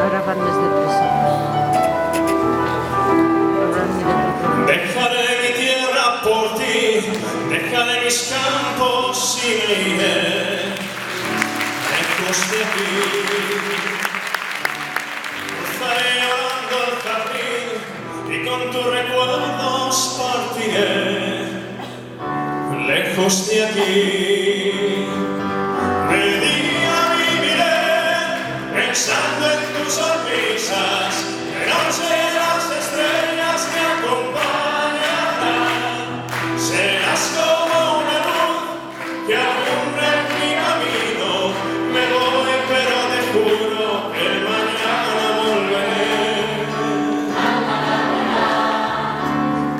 Ahora van más deprisa. Dejaré mi tierra por ti, dejaré mis campos y me iré lejos de aquí. Cruzaré llorando el jardín y con tus recuerdos partiré lejos de aquí. De día viviré pensando en tus sonrisas, de noche las estrellas me acompañarán. Serás como una luz que alumbra en mi camino. Me voy, pero te juro que mañana volveré.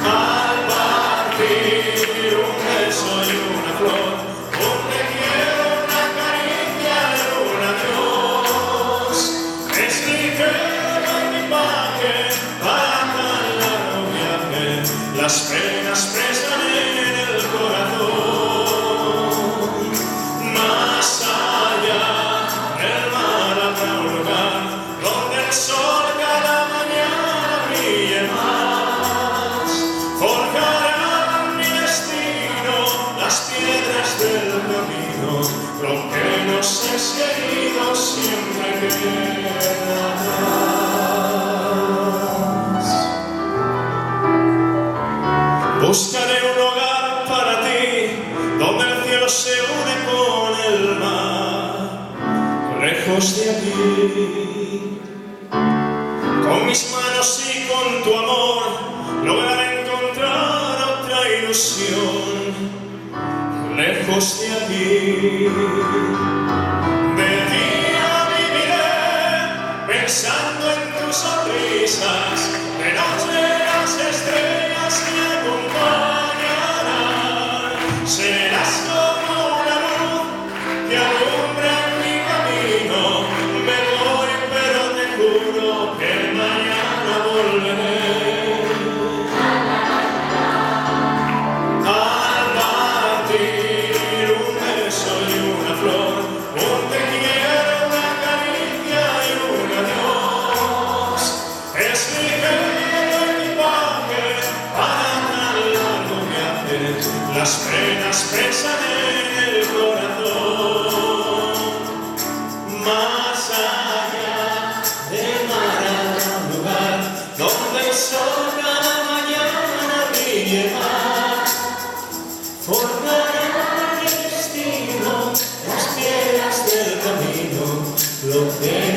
Al partir un beso y una flor, un te quiero, una caricia de un adiós. Es mi crema y mi equipaje para tan largo viaje. Las penas pesan en el corazón. Más allá del mar habrá un lugar donde el sol cada mañana brille más. Forjarán mi destino las piedras del camino. Lo que no sé si he ido siempre queda atrás. Buscaré un hogar para ti, donde el cielo se une con el mar, lejos de aquí. Con mis manos y con tu amor, lograré encontrar otra ilusión, lejos de aquí. De día viviré pensando en tus sonrisas, de noche las estrellas me acompañarán. Serás como una luz que alumbra en mi camino. Me voy, pero te juro que mañana volveré. Al partir un beso y una flor, un te quiero, una caricia y un adiós. Es mi querido equipaje para tan largo viaje. Las penas pesan en el corazón. Más allá del mar habrá un lugar donde el sol cada mañana brille más. Forjarán mi destino las piedras del camino. Lo que